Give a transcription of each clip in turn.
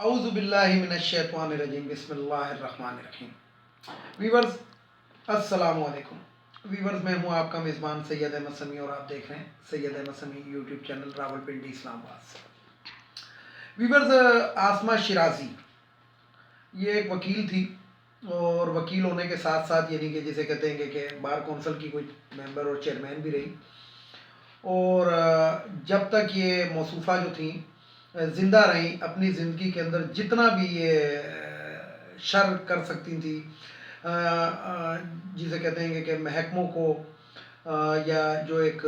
اعوذ باللہ من الشیطان الرجیم بسم اللہ الرحمن الرحیم۔ ویورز السلام علیکم۔ ویورز میں ہوں آپ کا میزبان سید احمد سمیع اور آپ دیکھ رہے ہیں سید احمد سمیع یوٹیوب چینل راولپنڈی اسلام آباد سے۔ ویورز آسمہ شیرازی یہ ایک وکیل تھی اور وکیل ہونے کے ساتھ ساتھ یعنی کہ جسے کہتے ہیں کہ بار کونسل کی کوئی ممبر اور چیئرمین بھی رہی، اور جب تک یہ موصوفہ جو تھیں زندہ رہیں اپنی زندگی کے اندر جتنا بھی یہ شر کر سکتی تھیں، جسے کہتے ہیں کہ محکموں کو یا جو ایک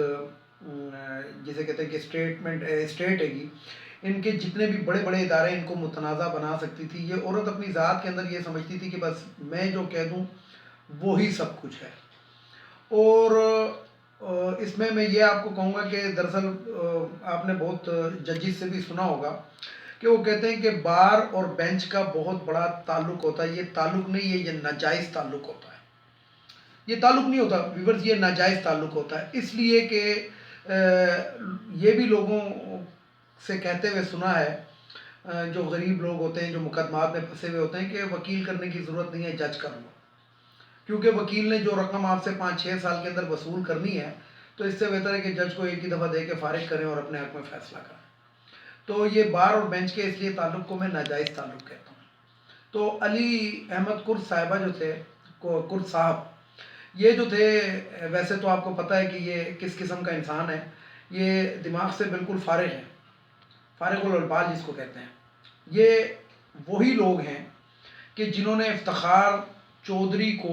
جسے کہتے ہیں کہ اسٹیٹ ہے گی، ان کے جتنے بھی بڑے بڑے ادارے ان کو متنازع بنا سکتی تھی۔ یہ عورت اپنی ذات کے اندر یہ سمجھتی تھی کہ بس میں جو کہہ دوں وہی سب کچھ ہے۔ اور اس میں یہ آپ کو کہوں گا کہ دراصل آپ نے بہت ججز سے بھی سنا ہوگا کہ وہ کہتے ہیں کہ بار اور بینچ کا بہت بڑا تعلق ہوتا ہے۔ یہ تعلق نہیں ہے، یہ ناجائز تعلق ہوتا ہے۔ یہ تعلق نہیں ہوتا ویورز، یہ ناجائز تعلق ہوتا ہے، اس لیے کہ یہ بھی لوگوں سے کہتے ہوئے سنا ہے، جو غریب لوگ ہوتے ہیں جو مقدمات میں پھنسے ہوئے ہوتے ہیں، کہ وکیل کرنے کی ضرورت نہیں ہے، جج کر لو، کیونکہ وکیل نے جو رقم آپ سے 5-6 سال کے اندر وصول کرنی ہے تو اس سے بہتر ہے کہ جج کو ایک ہی دفعہ دے کے فارغ کریں اور اپنے حق میں فیصلہ کریں۔ تو یہ بار اور بینچ کے اس لیے تعلق کو میں ناجائز تعلق کہتا ہوں۔ تو علی احمد کرد صاحبہ جو تھے، کرد صاحب، یہ جو تھے ویسے تو آپ کو پتہ ہے کہ یہ کس قسم کا انسان ہے، یہ دماغ سے بالکل فارغ ہے، فارغ البال جس کو کہتے ہیں۔ یہ وہی لوگ ہیں کہ جنہوں نے افتخار چودھری کو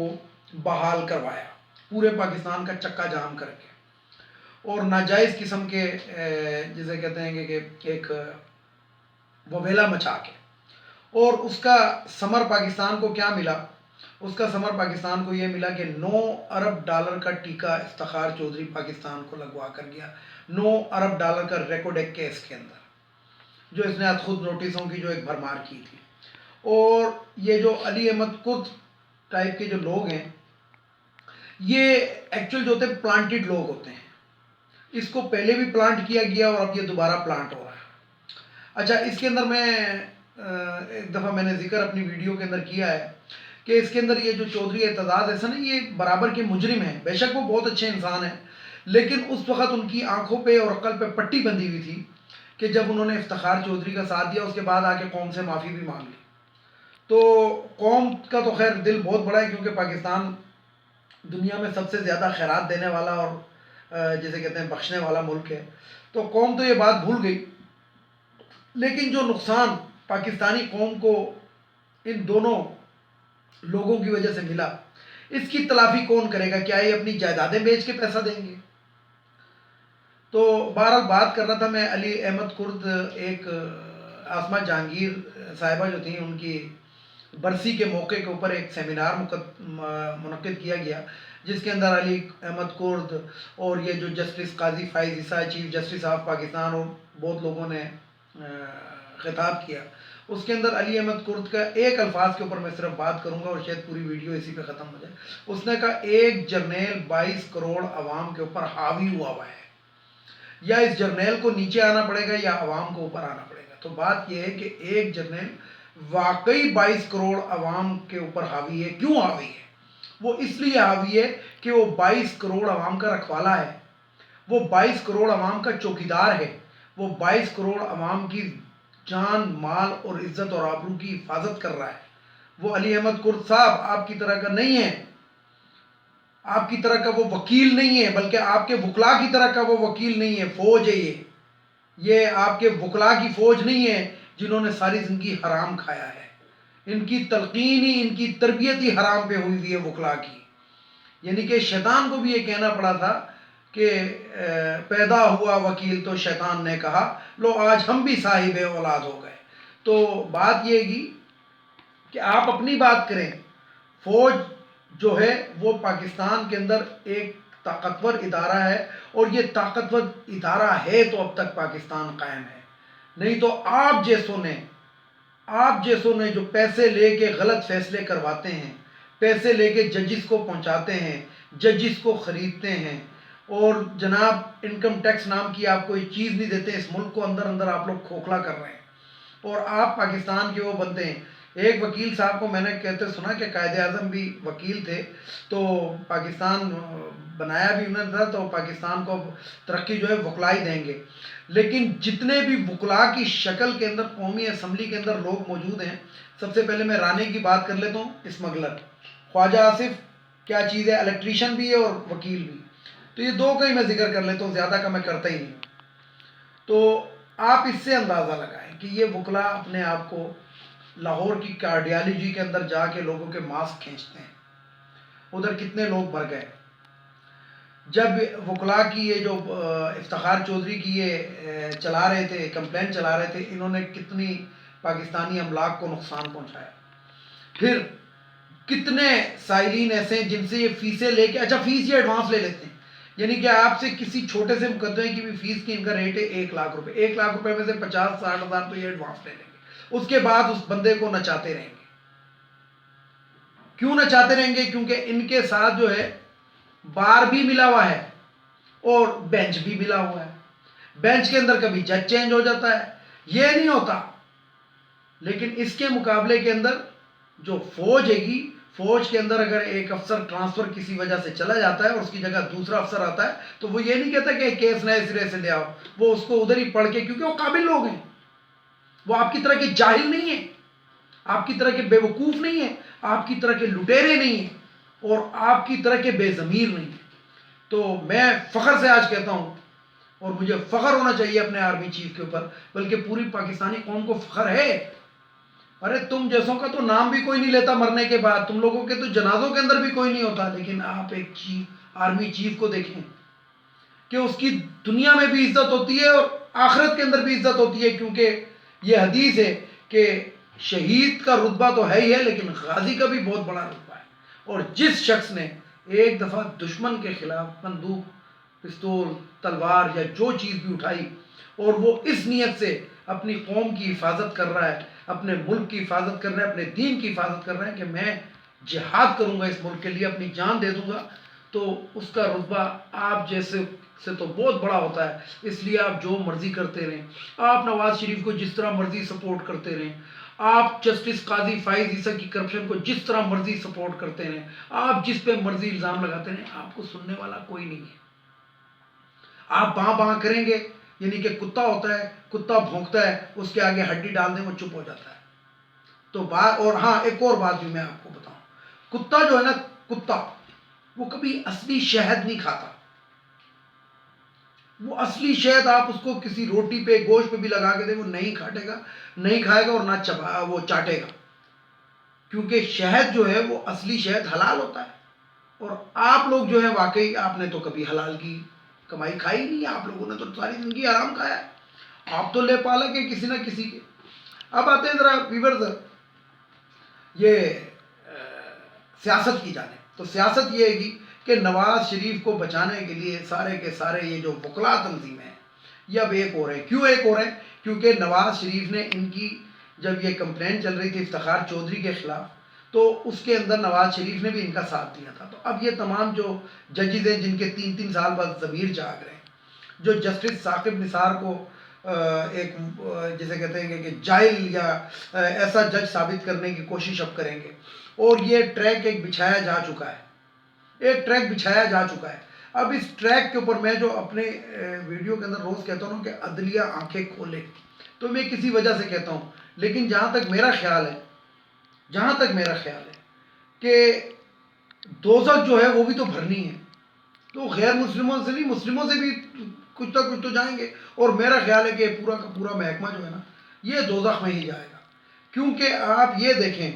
بحال کروایا پورے پاکستان کا چکا جام کر کے، اور ناجائز قسم کے جسے کہتے ہیں کہ ایک وبیلا مچا کے، اور اس کا ثمر پاکستان کو کیا ملا؟ اس کا ثمر پاکستان کو یہ ملا کہ 9 ارب ڈالر کا ٹیکہ افتخار چودھری پاکستان کو لگوا کر گیا، 9 ارب ڈالر کا ریکارڈ ایک کیس کے اندر، جو اس نے خود نوٹسوں کی جو ایک بھرمار کی تھی۔ اور یہ جو علی احمد کرد ٹائپ کے جو لوگ ہیں، یہ ایکچوئل جو ہوتے ہیں پلانٹڈ لوگ ہوتے ہیں، اس کو پہلے بھی پلانٹ کیا گیا اور اب یہ دوبارہ پلانٹ ہو رہا ہے۔ اچھا، اس کے اندر میں ایک دفعہ میں نے ذکر اپنی ویڈیو کے اندر کیا ہے کہ اس کے اندر یہ جو چودھری اعتزاز احسن ہے، یہ برابر کے مجرم ہیں، بے شک وہ بہت اچھے انسان ہیں، لیکن اس وقت ان کی آنکھوں پہ اور عقل پہ پٹی بندھی ہوئی تھی کہ جب انہوں نے افتخار چودھری کا ساتھ دیا، اس کے بعد آ کے قوم سے معافی بھی مانگ لی۔ تو قوم کا تو خیر دل بہت بڑا ہے، کیونکہ پاکستان دنیا میں سب سے زیادہ خیرات دینے والا اور جسے کہتے ہیں بخشنے والا ملک ہے، تو قوم تو یہ بات بھول گئی، لیکن جو نقصان پاکستانی قوم کو ان دونوں لوگوں کی وجہ سے ملا، اس کی تلافی کون کرے گا؟ کیا یہ اپنی جائیدادیں بیچ کے پیسہ دیں گے؟ تو بہرحال بات کر رہا تھا میں علی احمد کرد، ایک آسمہ جہانگیر صاحبہ جو تھیں، ان کی برسی کے موقع کے اوپر ایک سیمینار منعقد کیا گیا، جس کے اندر علی احمد کرد اور یہ جو justice Qazi Faez Isa chief justice of Pakistan اور بہت لوگوں نے خطاب کیا۔ اس کے اندر علی احمد کرد کا ایک الفاظ کے اوپر میں صرف بات کروں گا اور شاید پوری ویڈیو اسی پہ ختم ہو جائے۔ اس نے کہا ایک جرنیل 22 کروڑ عوام کے اوپر حاوی ہوا ہے، یا اس جرنیل کو نیچے آنا پڑے گا یا عوام کو اوپر آنا پڑے گا۔ تو بات یہ ہے کہ ایک جرنیل واقعی 22 کروڑ عوام کے اوپر حاوی ہے۔ کیوں حاوی ہے؟ وہ اس لیے حاوی ہے کہ وہ 22 کروڑ عوام کا رکھوالا ہے، وہ 22 کروڑ عوام کا چوکیدار ہے، وہ 22 کروڑ عوام کی جان، مال اور عزت اور آبرو کی حفاظت کر رہا ہے۔ وہ علی احمد کرد صاحب آپ کی طرح کا نہیں ہے، آپ کی طرح کا وہ وکیل نہیں ہے، بلکہ آپ کے وکلاء کی طرح کا وہ وکیل نہیں ہے، فوج ہے یہ آپ کے وکلاء کی فوج نہیں ہے جنہوں نے ساری زندگی حرام کھایا ہے۔ ان کی تلقین ہی، ان کی تربیت ہی حرام پہ ہوئی ہوئی ہے وکلاء کی۔ یعنی کہ شیطان کو بھی یہ کہنا پڑا تھا کہ پیدا ہوا وکیل تو شیطان نے کہا لو آج ہم بھی صاحب اولاد ہو گئے۔ تو بات یہ ہے کہ آپ اپنی بات کریں۔ فوج جو ہے وہ پاکستان کے اندر ایک طاقتور ادارہ ہے، اور یہ طاقتور ادارہ ہے تو اب تک پاکستان قائم ہے، نہیں تو آپ جیسوں نے جو پیسے لے کے غلط فیصلے کرواتے ہیں، پیسے لے کے ججز کو پہنچاتے ہیں، ججز کو خریدتے ہیں، اور جناب انکم ٹیکس نام کی آپ کوئی چیز نہیں دیتے، اس ملک کو اندر اندر آپ لوگ کھوکھلا کر رہے ہیں۔ اور آپ پاکستان کے وہ بنتے ہیں. ایک وکیل صاحب کو میں نے کہتے سنا کہ قائد اعظم بھی وکیل تھے، تو پاکستان بنایا بھی انہوں نے تھا، تو پاکستان کو ترقی جو ہے وکلا ہی دیں گے. لیکن جتنے بھی وکلا کی شکل کے اندر قومی اسمبلی کے اندر لوگ موجود ہیں، سب سے پہلے میں رانے کی بات کر لیتا ہوں، اسمگلر خواجہ آصف کیا چیز ہے، الیکٹریشین بھی ہے اور وکیل بھی. تو یہ دو کا ہی میں ذکر کر لیتا ہوں، زیادہ کا میں کرتا ہی نہیں. تو آپ اس سے اندازہ لگائیں کہ یہ وکلا اپنے آپ کو لاہور کی کارڈیالوجی کے اندر جا کے لوگوں کے ماسک کھینچتے ہیں. ادھر کتنے لوگ مر گئے جب وکلا کی یہ جو افتخار چودھری کی یہ چلا رہے تھے، کمپلین چلا رہے تھے، انہوں نے کتنی پاکستانی املاک کو نقصان پہنچایا. پھر کتنے سائلین ایسے ہیں جن سے یہ فیسیں لے کے، اچھا فیس یہ ایڈوانس لے لیتے ہیں، یعنی کہ آپ سے کسی چھوٹے سے مقدمے کی بھی فیس کی ان کا ریٹ ہے 1,00,000 روپے. 1,00,000 روپے میں سے 50-60 ہزار تو یہ ایڈوانس لے لیں گے. اس کے بعد اس بندے کو نچاتے رہیں گے. کیوں نچاتے رہیں گے؟ کیونکہ ان کے ساتھ جو ہے بار بھی ملا ہوا ہے اور بینچ بھی ملا ہوا ہے. بینچ کے اندر کبھی جج چینج ہو جاتا ہے، یہ نہیں ہوتا. لیکن اس کے مقابلے کے اندر جو فوج ہے گی، فوج کے اندر اگر ایک افسر ٹرانسفر کسی وجہ سے چلا جاتا ہے اور اس کی جگہ دوسرا افسر آتا ہے، تو وہ یہ نہیں کہتا کہ کیس نئے سرے سے لے آؤ. وہ اس کو ادھر ہی پڑھ کے، کیونکہ وہ قابل لوگ ہیں، وہ آپ کی طرح کے جاہل نہیں ہیں، آپ کی طرح کے بے وقوف نہیں ہیں، آپ کی طرح کے لٹیرے نہیں ہیں، اور آپ کی طرح کے بے ضمیر نہیں ہیں. تو میں فخر سے آج کہتا ہوں، اور مجھے فخر ہونا چاہیے اپنے آرمی چیف کے اوپر، بلکہ پوری پاکستانی قوم کو فخر ہے. ارے تم جیسوں کا تو نام بھی کوئی نہیں لیتا مرنے کے بعد، تم لوگوں کے تو جنازوں کے اندر بھی کوئی نہیں ہوتا. لیکن آپ ایک آرمی چیف کو دیکھیں کہ اس کی دنیا میں بھی عزت ہوتی ہے اور آخرت کے اندر بھی عزت ہوتی ہے. کیونکہ یہ حدیث ہے کہ شہید کا رتبہ تو ہے ہی ہے، لیکن غازی کا بھی بہت بڑا رتبہ ہے. اور جس شخص نے ایک دفعہ دشمن کے خلاف بندوق، پستول، تلوار یا جو چیز بھی اٹھائی، اور وہ اس نیت سے اپنی قوم کی حفاظت کر رہا ہے، اپنے ملک کی حفاظت کر رہا ہے، اپنے دین کی حفاظت کر رہا ہے کہ میں جہاد کروں گا اس ملک کے لیے، اپنی جان دے دوں گا، تو اس کا رتبہ آپ جیسے سے تو بہت بڑا ہوتا ہے. اس لیے آپ جو مرضی کرتے رہیں، آپ نواز شریف کو جس طرح مرضی سپورٹ کرتے رہیں، آپ جسٹس قاضی فائز عیسیٰ کی کرپشن کو جس طرح مرضی سپورٹ کرتے رہیں، آپ جس پہ مرضی الزام لگاتے رہیں، آپ کو سننے والا کوئی نہیں ہے. آپ باں باں کریں گے، یعنی کہ کتا ہوتا ہے، کتا بھونکتا ہے، اس کے آگے ہڈی ڈال دیں وہ چپ ہو جاتا ہے. تو بات، اور ہاں ایک اور بات بھی میں آپ کو بتاؤں، کتا جو ہے نا، کتا وہ کبھی اصلی شہد نہیں کھاتا. وہ اصلی شہد آپ اس کو کسی روٹی پہ، گوشت پہ بھی لگا کے دیں، وہ نہیں کھاٹے گا، نہیں کھائے گا، اور نہ وہ چاٹے گا. کیونکہ شہد جو ہے وہ اصلی شہد حلال ہوتا ہے. اور آپ لوگ جو ہے واقعی آپ نے تو کبھی حلال کی کمائی کھائی نہیں ہے، آپ لوگوں نے تو ساری زندگی آرام کھایا ہے. آپ تو لے پالک ہے کسی نہ کسی کے. اب آتے ہیں ذرا ویورز یہ سیاست کی جانب. تو سیاست یہ ہے گی کہ نواز شریف کو بچانے کے لیے سارے کے سارے یہ جو وکلا تنظیمیں ہیں، یہ اب ایک ہو رہے ہیں. کیوں ایک ہو رہے ہیں؟ کیونکہ نواز شریف نے ان کی جب یہ کمپلین چل رہی تھی افتخار چودھری کے خلاف، تو اس کے اندر نواز شریف نے بھی ان کا ساتھ دیا تھا. تو اب یہ تمام جو ججز ہیں جن کے 3-3 سال بعد ضمیر جاگ رہے ہیں، جو جسٹس ثاقب نثار کو ایک جسے کہتے ہیں کہ جائل یا ایسا جج ثابت کرنے کی کوشش اب کریں گے. اور یہ ٹریک ایک بچھایا جا چکا ہے، ایک ٹریک بچھایا جا چکا ہے. اب اس ٹریک کے اوپر میں جو اپنے ویڈیو کے اندر روز کہتا ہوں کہ عدلیہ آنکھیں کھولے، تو میں کسی وجہ سے کہتا ہوں. لیکن جہاں تک میرا خیال ہے کہ دوزخ جو ہے وہ بھی تو بھرنی ہے، تو غیر مسلموں سے نہیں، مسلموں سے بھی کچھ نہ کچھ تو جائیں گے. اور میرا خیال ہے کہ پورا کا پورا محکمہ جو ہے نا، یہ دوزخ میں ہی جائے گا. کیونکہ آپ یہ دیکھیں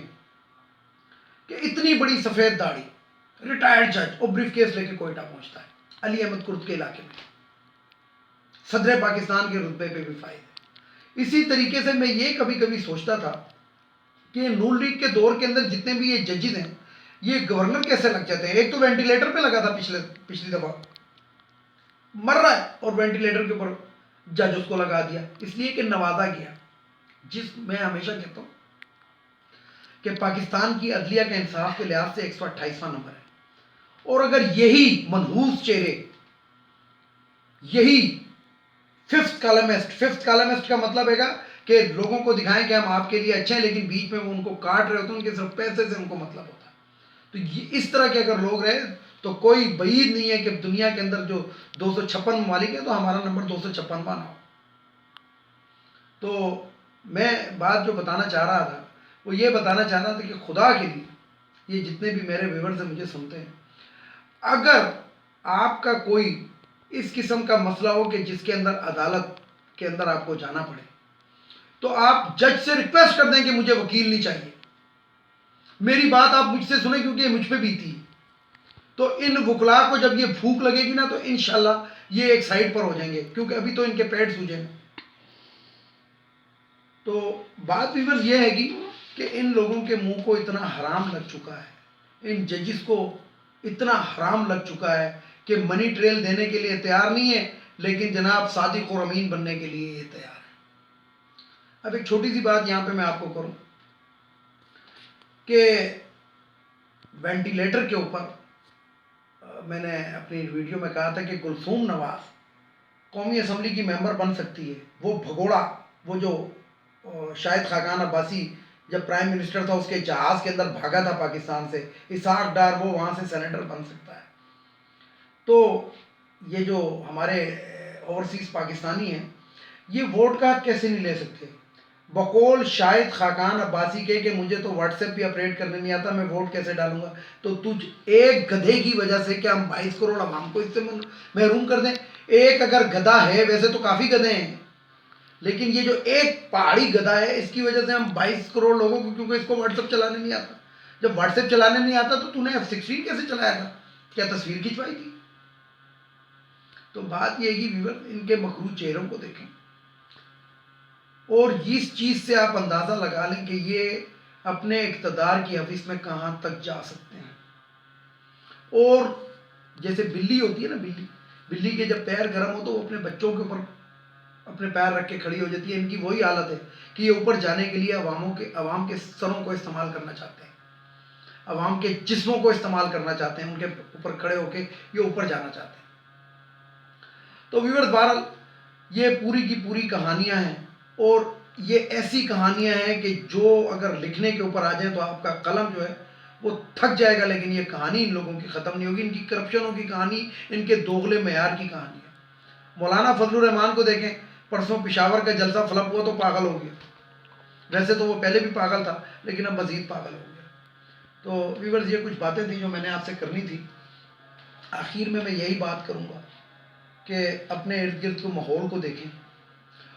کہ اتنی بڑی سفید داڑھی ریٹائرڈ جج اور بریف کیس لے کے کوئٹہ پہنچتا ہے، علی احمد کرد کے علاقے میں، صدر پاکستان کے رتبے پہ بھی فائز ہے. اسی طریقے سے میں یہ کبھی کبھی سوچتا تھا کہ نون لیگ کے دور کے اندر جتنے بھی یہ ججز ہیں، یہ گورنر کیسے لگ جاتے ہیں. ایک تو وینٹیلیٹر پہ لگا تھا پچھلی دفعہ، مر رہا ہے اور وینٹیلیٹر کے اوپر جج اس کو لگا دیا، اس لیے کہ نوازا گیا. میں ہمیشہ کہتا ہوں کہ پاکستان کی عدلیہ کے انصاف کے لحاظ سے 128واں نمبر ہے. اور اگر یہی منحوس چہرے، یہی ففتھ کالمسٹ کا مطلب ہے گا کہ لوگوں کو دکھائیں کہ ہم آپ کے لیے اچھے ہیں، لیکن بیچ میں وہ ان کو کاٹ رہے ہوتے ہیں، ان کے صرف پیسے سے ان کو مطلب ہوتا ہے۔ تو یہ اس طرح کے اگر لوگ رہے تو کوئی بعید نہیں ہے کہ دنیا کے اندر جو 256 ممالک ہیں تو ہمارا نمبر 256واں نہ ہو۔ تو میں بات جو بتانا چاہ رہا تھا وہ یہ بتانا چاہ رہا تھا کہ خدا کے لیے یہ جتنے بھی میرے ویورز ہیں مجھے سنتے ہیں، اگر آپ کا کوئی اس قسم کا مسئلہ ہو کہ جس کے اندر عدالت کے اندر آپ کو جانا پڑے، تو آپ جج سے ریکویسٹ کر دیں کہ مجھے وکیل نہیں چاہیے، میری بات آپ مجھ سے سنیں کیونکہ یہ مجھ پہ بیتی ہے۔ تو ان وکلاء کو جب یہ بھوک لگے گی نا تو انشاءاللہ یہ ایک سائڈ پر ہو جائیں گے، کیونکہ ابھی تو ان کے پیٹ سوجے ہیں۔ تو بات ویورز یہ ہے کہ ان لوگوں کے منہ کو اتنا حرام لگ چکا ہے، ان ججز کو اتنا حرام لگ چکا ہے کہ منی ٹریل دینے کے لیے تیار نہیں ہے، لیکن جناب صادق اور امین بننے کے لیے یہ تیار ہے۔ اب ایک چھوٹی سی بات یہاں پہ میں آپ کو کروں کہ وینٹیلیٹر کے اوپر میں نے اپنی ویڈیو میں کہا تھا کہ کلثوم نواز قومی اسمبلی کی ممبر بن سکتی ہے، وہ بھگوڑا، وہ جو شاہد خاقان عباسی جب پرائم منسٹر تھا اس کے جہاز کے اندر بھاگا تھا پاکستان سے، اسحاق ڈار وہ وہاں سے سینیٹر بن سکتا ہے۔ تو یہ جو ہمارے اوورسیز پاکستانی ہیں یہ ووٹ کا حق کیسے نہیں لے سکتے؟ بقول شاہد خاقان عباسی کہ مجھے تو واٹس ایپ بھی آپریٹ کرنے نہیں آتا، میں ووٹ کیسے ڈالوں گا؟ تو تجھ ایک گدھے کی وجہ سے کیا ہم 22 کروڑ عوام کو اس سے محروم کر دیں؟ ایک اگر گدھا ہے، ویسے تو کافی گدھے ہیں، لیکن یہ جو ایک پہاڑی گدھا ہے اس کی وجہ سے ہم 22 کروڑ لوگوں کو، کیونکہ اس کو واٹس ایپ چلانے نہیں آتا۔ جب واٹس ایپ چلانے نہیں آتا تو نے F16 کیسے چلایا تھا؟ کیا تصویر کھنچوائی تھی؟ تو بات یہ ہے کہ ویور ان کے مکروہ چہروں کو دیکھیں اور اس چیز سے آپ اندازہ لگا لیں کہ یہ اپنے اقتدار کی حفیظ میں کہاں تک جا سکتے ہیں۔ اور جیسے بلی ہوتی ہے نا، بلی کے جب پیر گرم ہو تو وہ اپنے بچوں کے اوپر اپنے پیر رکھ کے کھڑی ہو جاتی ہے، ان کی وہی حالت ہے کہ یہ اوپر جانے کے لیے عوام کے سروں کو استعمال کرنا چاہتے ہیں، عوام کے جسموں کو استعمال کرنا چاہتے ہیں، ان کے اوپر کھڑے ہو کے یہ اوپر جانا چاہتے ہیں۔ تو ویورز بہرحال یہ پوری کی پوری کہانیاں ہیں، اور یہ ایسی کہانیاں ہیں کہ جو اگر لکھنے کے اوپر آ جائیں تو آپ کا قلم جو ہے وہ تھک جائے گا، لیکن یہ کہانی ان لوگوں کی ختم نہیں ہوگی۔ ان کی کرپشنوں کی کہانی، ان کے دوغلے معیار کی کہانی ہے۔ مولانا فضل الرحمان کو دیکھیں، پرسوں پشاور کا جلسہ فلپ ہوا تو پاگل ہو گیا، ویسے تو وہ پہلے بھی پاگل تھا لیکن اب مزید پاگل ہو گیا۔ تو ویورز یہ کچھ باتیں تھیں جو میں نے آپ سے کرنی تھی۔ آخر میں یہی بات کروں گا کہ اپنے ارد گرد کو ماحول کو دیکھیں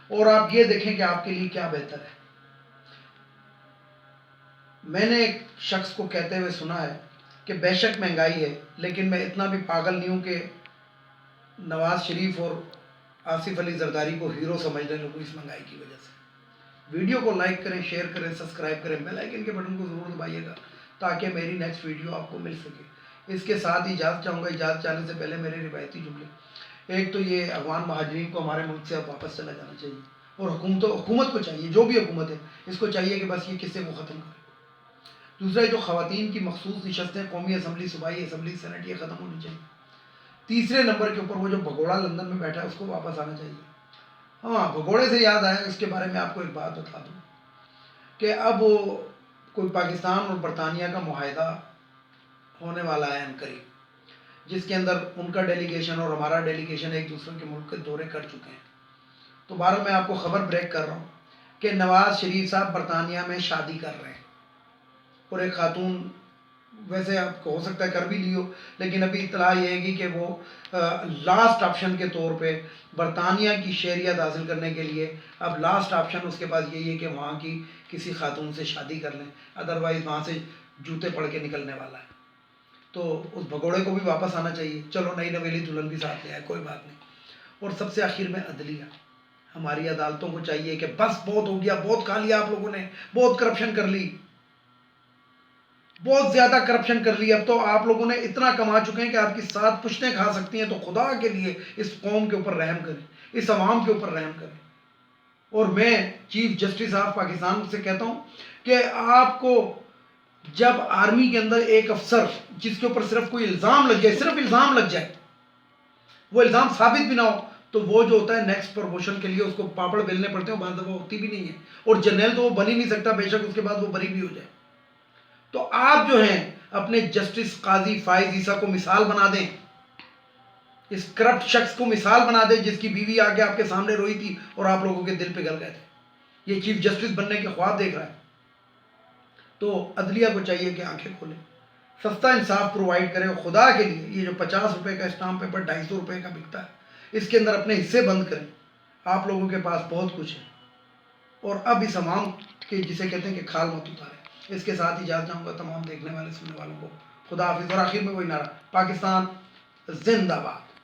اور آپ یہ دیکھیں کہ آپ کے لیے کیا بہتر ہے۔ میں نے ایک شخص کو کہتے ہوئے سنا ہے کہ بے شک مہنگائی ہے، لیکن میں اتنا بھی پاگل نہیں ہوں کہ نواز شریف اور آصف علی زرداری کو ہیرو سمجھنے لگوں اس مہنگائی کی وجہ سے۔ ویڈیو کو لائک کریں، شیئر کریں، سبسکرائب کریں، بیل آئیکن کے بٹن کو ضرور دبائیے گا تاکہ میری نیکسٹ ویڈیو آپ کو مل سکے۔ اس کے ساتھ ہی اجازت چاہوں گا، اجازت چاہنے سے پہلے میرے روایتی جملے، ایک تو یہ افغان مہاجرین کو ہمارے ملک سے اب واپس چلا جانا چاہیے، اور حکومت کو چاہیے، جو بھی حکومت ہے اس کو چاہیے کہ بس یہ قصے کو ختم کرے۔ دوسرا جو خواتین کی مخصوص نشستیں قومی اسمبلی، صوبائی اسمبلی، سینٹ، یہ ختم ہونی چاہیے۔ تیسرے نمبر کے اوپر وہ جو بھگوڑا لندن میں بیٹھا ہے اس کو واپس آنا چاہیے۔ ہاں، بھگوڑے سے یاد آیا، اس کے بارے میں آپ کو ایک بات بتا دوں کہ اب کوئی پاکستان اور برطانیہ کا معاہدہ ہونے والا ہے عنقریب، جس کے اندر ان کا ڈیلیگیشن اور ہمارا ڈیلیگیشن ایک دوسرے کے ملک کے دورے کر چکے ہیں۔ تو بہرحال میں آپ کو خبر بریک کر رہا ہوں کہ نواز شریف صاحب برطانیہ میں شادی کر رہے ہیں، اور ایک خاتون، ویسے آپ کو ہو سکتا ہے کر بھی لی ہو، لیکن ابھی اطلاع یہ ہے کہ وہ لاسٹ آپشن کے طور پہ برطانیہ کی شہریت حاصل کرنے کے لیے اب لاسٹ آپشن اس کے پاس یہی ہے کہ وہاں کی کسی خاتون سے شادی کر لیں، ادروائز وہاں سے جوتے پڑھ کے نکلنے والا ہے۔ تو اس بھگوڑے کو بھی واپس آنا چاہیے۔ چلو نئی نویلی دلہن بھی ساتھ لے آئے، کوئی بات نہیں۔ اور سب سے آخر میں عدلیہ، ہماری عدالتوں کو چاہیے کہ بس بہت ہو گیا، بہت کھا لیا آپ لوگوں نے، بہت کرپشن کر لی، بہت زیادہ کرپشن کر لی، اب تو آپ لوگوں نے اتنا کما چکے ہیں کہ آپ کی 7 پشتیں کھا سکتی ہیں۔ تو خدا کے لیے اس قوم کے اوپر رحم کریں، اس عوام کے اوپر رحم کریں۔ اور میں چیف جسٹس آف پاکستان سے کہتا ہوں کہ آپ کو جب آرمی کے اندر ایک افسر جس کے اوپر صرف کوئی الزام لگ جائے، صرف الزام لگ جائے، وہ الزام ثابت بھی نہ ہو، تو وہ جو ہوتا ہے نیکسٹ پروموشن کے لیے اس کو پاپڑ بیلنے پڑتے ہیں، بعض دفعہ ہوتی بھی نہیں ہے، اور جرنیل تو وہ بن ہی نہیں سکتا، بے شک اس کے بعد وہ بری بھی ہو جائے۔ تو آپ جو ہیں اپنے جسٹس قاضی فائز عیسیٰ کو مثال بنا دیں، اس کرپٹ شخص کو مثال بنا دیں جس کی بیوی آ کے آپ کے سامنے روئی تھی اور آپ لوگوں کے دل پہ گل گئے تھے، یہ چیف جسٹس بننے کے خواب دیکھ رہا ہے۔ تو عدلیہ کو چاہیے کہ آنکھیں کھولیں، سستا انصاف پرووائڈ کرے، اور خدا کے لیے یہ جو 50 روپے کا اسٹامپ پیپر 250 روپے کا بکتا ہے، اس کے اندر اپنے حصے بند کریں۔ آپ لوگوں کے پاس بہت کچھ ہے، اور اب اس عوام کے جسے کہتے ہیں کہ کھال مت اتارے۔ اس کے ساتھ اجازت چاہوں گا تمام دیکھنے والے سننے والوں کو، خدا حافظ۔ اور آخر میں وہی نعرہ، پاکستان زندہ باد۔